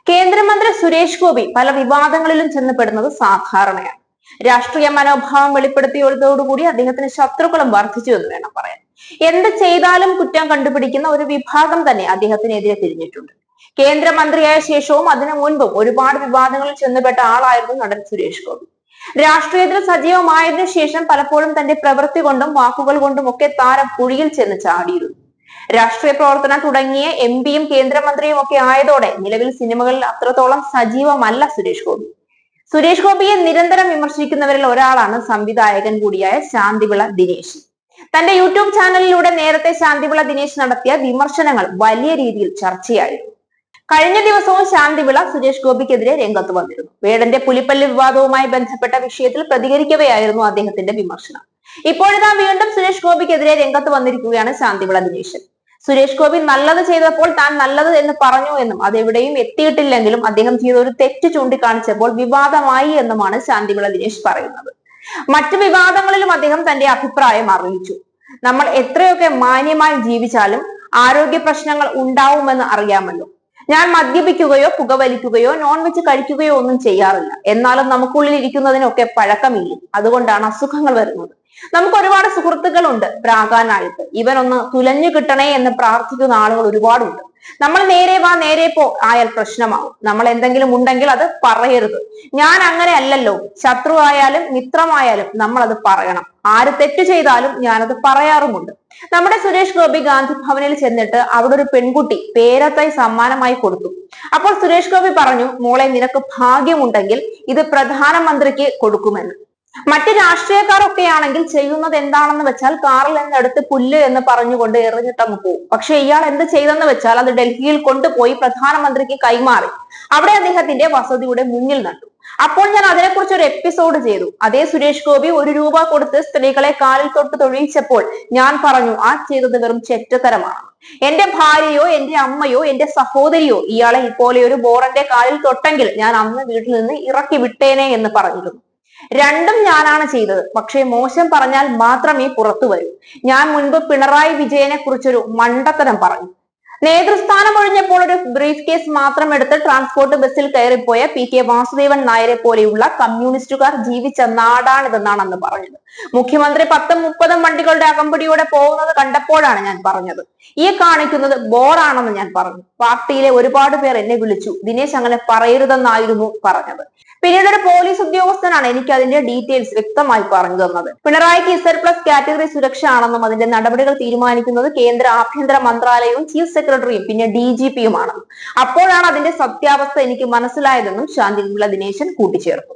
കേന്ദ്രമന്ത്രി സുരേഷ് ഗോപി പല വിവാദങ്ങളിലും ചെന്നപ്പെടുന്നത് സാധാരണയാണ്. രാഷ്ട്രീയ മനോഭാവം വെളിപ്പെടുത്തിയതോടുകൂടി അദ്ദേഹത്തിന് ശത്രുക്കളും വർദ്ധിച്ചു എന്ന് വേണം പറയാൻ. എന്ത് ചെയ്താലും കുറ്റം കണ്ടുപിടിക്കുന്ന ഒരു വിഭാഗം തന്നെ അദ്ദേഹത്തിനെതിരെ തിരിഞ്ഞിട്ടുണ്ട്. കേന്ദ്രമന്ത്രിയായ ശേഷവും അതിനു മുൻപും ഒരുപാട് വിവാദങ്ങളിൽ ചെന്നപ്പെട്ട ആളായിരുന്നു നടൻ സുരേഷ് ഗോപി. രാഷ്ട്രീയത്തിൽ സജീവമായതിനു ശേഷം പലപ്പോഴും തന്റെ പ്രവൃത്തി കൊണ്ടും വാക്കുകൾ കൊണ്ടും ഒക്കെ താരം കുഴിയിൽ ചെന്ന് ചാടിയിരുന്നു. രാഷ്ട്രീയ പ്രവർത്തനം തുടങ്ങിയ പിയും കേന്ദ്രമന്ത്രിയും ഒക്കെ ആയതോടെ നിലവിൽ സിനിമകളിൽ അത്രത്തോളം സജീവമല്ല സുരേഷ് ഗോപി. സുരേഷ് ഗോപിയെ നിരന്തരം വിമർശിക്കുന്നവരിൽ ഒരാളാണ് സംവിധായകൻ കൂടിയായ ശാന്തിവിള ദിനേശ്. തന്റെ യൂട്യൂബ് ചാനലിലൂടെ നേരത്തെ ശാന്തിവിള ദിനേശ് നടത്തിയ വിമർശനങ്ങൾ വലിയ രീതിയിൽ ചർച്ചയായിരുന്നു. കഴിഞ്ഞ ദിവസവും ശാന്തിവിള സുരേഷ് ഗോപിക്കെതിരെ രംഗത്ത് വന്നിരുന്നു. വേടന്റെ പുലിപ്പല്ല് വിവാദവുമായി ബന്ധപ്പെട്ട വിഷയത്തിൽ പ്രതികരിക്കവെയായിരുന്നു അദ്ദേഹത്തിന്റെ വിമർശനം. ഇപ്പോഴിതാ വീണ്ടും സുരേഷ് ഗോപിക്കെതിരെ രംഗത്ത് വന്നിരിക്കുകയാണ് ശാന്തിവിള ദിനേശൻ. സുരേഷ് ഗോപി നല്ലത് ചെയ്തപ്പോൾ താൻ നല്ലത് എന്ന് പറഞ്ഞു എന്നും അതെവിടെയും എത്തിയിട്ടില്ലെങ്കിലും അദ്ദേഹം ചെയ്ത ഒരു തെറ്റ് ചൂണ്ടിക്കാണിച്ചപ്പോൾ വിവാദമായി എന്നുമാണ് ശാന്തിവിള ദിനേശ് പറയുന്നത്. മറ്റു വിവാദങ്ങളിലും അദ്ദേഹം തന്റെ അഭിപ്രായം അറിയിച്ചു. നമ്മൾ എത്രയൊക്കെ മാന്യമായി ജീവിച്ചാലും ആരോഗ്യ പ്രശ്നങ്ങൾ ഉണ്ടാവുമെന്ന് അറിയാമല്ലോ. ഞാൻ മദ്യപിക്കുകയോ പുകവലിക്കുകയോ നോൺ വെജ് കഴിക്കുകയോ ഒന്നും ചെയ്യാറില്ല. എന്നാലും നമുക്കുള്ളിൽ ഇരിക്കുന്നതിനൊക്കെ പഴക്കമില്ല. അതുകൊണ്ടാണ് അസുഖങ്ങൾ വരുന്നത്. നമുക്ക് ഒരുപാട് സുഹൃത്തുക്കളുണ്ട് പ്രാകാനായിട്ട്. ഇവനൊന്ന് തുലഞ്ഞു കിട്ടണേ എന്ന് പ്രാർത്ഥിക്കുന്ന ആളുകൾ ഒരുപാടുണ്ട്. നമ്മൾ നേരെ വാ നേരെ പോ ആയാൽ പ്രശ്നമാവും. നമ്മൾ എന്തെങ്കിലും ഉണ്ടെങ്കിൽ അത് പറയരുത്. ഞാൻ അങ്ങനെ അല്ലല്ലോ. ശത്രു ആയാലും മിത്രമായാലും നമ്മൾ അത് പറയണം. ആര് തെറ്റ് ചെയ്താലും ഞാനത് പറയാറുമുണ്ട്. നമ്മുടെ സുരേഷ് ഗോപി ഗാന്ധി ഭവനിൽ ചെന്നിട്ട് അവിടെ ഒരു പെൺകുട്ടി പേരത്തായി സമ്മാനമായി കൊടുത്തു. അപ്പോൾ സുരേഷ് ഗോപി പറഞ്ഞു, മോളെ നിനക്ക് ഭാഗ്യമുണ്ടെങ്കിൽ ഇത് പ്രധാനമന്ത്രിക്ക് കൊടുക്കുമെന്ന്. മറ്റ് രാഷ്ട്രീയക്കാരൊക്കെ ആണെങ്കിൽ ചെയ്യുന്നത് എന്താണെന്ന് വെച്ചാൽ കാറിൽ നിന്നെടുത്ത് പുല്ല് എന്ന് പറഞ്ഞുകൊണ്ട് എറിഞ്ഞിട്ടങ്ങ് പോകും. പക്ഷെ ഇയാൾ എന്ത് ചെയ്തെന്ന് വെച്ചാൽ അത് ഡൽഹിയിൽ കൊണ്ടുപോയി പ്രധാനമന്ത്രിക്ക് കൈമാറി അവിടെ അദ്ദേഹത്തിന്റെ വസതിയുടെ മുന്നിൽ നട്ടു. അപ്പോൾ ഞാൻ അതിനെക്കുറിച്ച് ഒരു എപ്പിസോഡ് ചെയ്തു. അതേ സുരേഷ് ഗോപി ₹1 കൊടുത്ത് സ്ത്രീകളെ കാലിൽ തൊട്ട് തൊഴിയിച്ചപ്പോൾ ഞാൻ പറഞ്ഞു, ആ ചെയ്തത് വെറും ചെറ്റത്തരമാണ്. എന്റെ ഭാര്യയോ എന്റെ അമ്മയോ എന്റെ സഹോദരിയോ ഇയാളെ ഇപ്പോലെ ഒരു ബോറന്റെ കാലിൽ തൊട്ടെങ്കിൽ ഞാൻ അന്ന് വീട്ടിൽ നിന്ന് ഇറക്കി വിട്ടേനെ എന്ന് പറഞ്ഞിരുന്നു. രണ്ടും ഞാനാണ് ചെയ്തത്. പക്ഷേ മോശം പറഞ്ഞാൽ മാത്രമേ പുറത്തു വരൂ. ഞാൻ മുൻപ് പിണറായി വിജയനെ കുറിച്ചൊരു മണ്ടത്തരം പറഞ്ഞു. നേതൃസ്ഥാനം ഒഴിഞ്ഞപ്പോൾ ഒരു ബ്രീഫ് കേസ് മാത്രം എടുത്ത് ട്രാൻസ്പോർട്ട് ബസ്സിൽ കയറിപ്പോയ PK വാസുദേവൻ നായരെ പോലെയുള്ള കമ്മ്യൂണിസ്റ്റുകാർ ജീവിച്ച നാടാണിതെന്നാണ് അന്ന് പറഞ്ഞത്. മുഖ്യമന്ത്രി 10-30 വണ്ടികളുടെ അകമ്പടിയോടെ പോകുന്നത് കണ്ടപ്പോഴാണ് ഞാൻ പറഞ്ഞത്. ഈ കാണിക്കുന്നത് ബോറാണെന്ന് ഞാൻ പറഞ്ഞു. പാർട്ടിയിലെ ഒരുപാട് പേർ എന്നെ വിളിച്ചു, ദിനേശ് അങ്ങനെ പറയരുതെന്നായിരുന്നു പറഞ്ഞത്. പിന്നീട് ഒരു പോലീസ് ഉദ്യോഗസ്ഥനാണ് എനിക്ക് അതിന്റെ ഡീറ്റെയിൽസ് വ്യക്തമായി പറഞ്ഞു തന്നത്. പിണറായിക്ക് Z+ കാറ്റഗറി സുരക്ഷ ആണെന്നും അതിന്റെ നടപടികൾ തീരുമാനിക്കുന്നത് കേന്ദ്ര ആഭ്യന്തര മന്ത്രാലയവും ചീഫ് സെക്രട്ടറിയും പിന്നെ DGP യുമാണെന്നും അപ്പോഴാണ് അതിന്റെ സത്യാവസ്ഥ എനിക്ക് മനസ്സിലായതെന്നും ശാന്തിവിള ദിനേശൻ കൂട്ടിച്ചേർത്തു.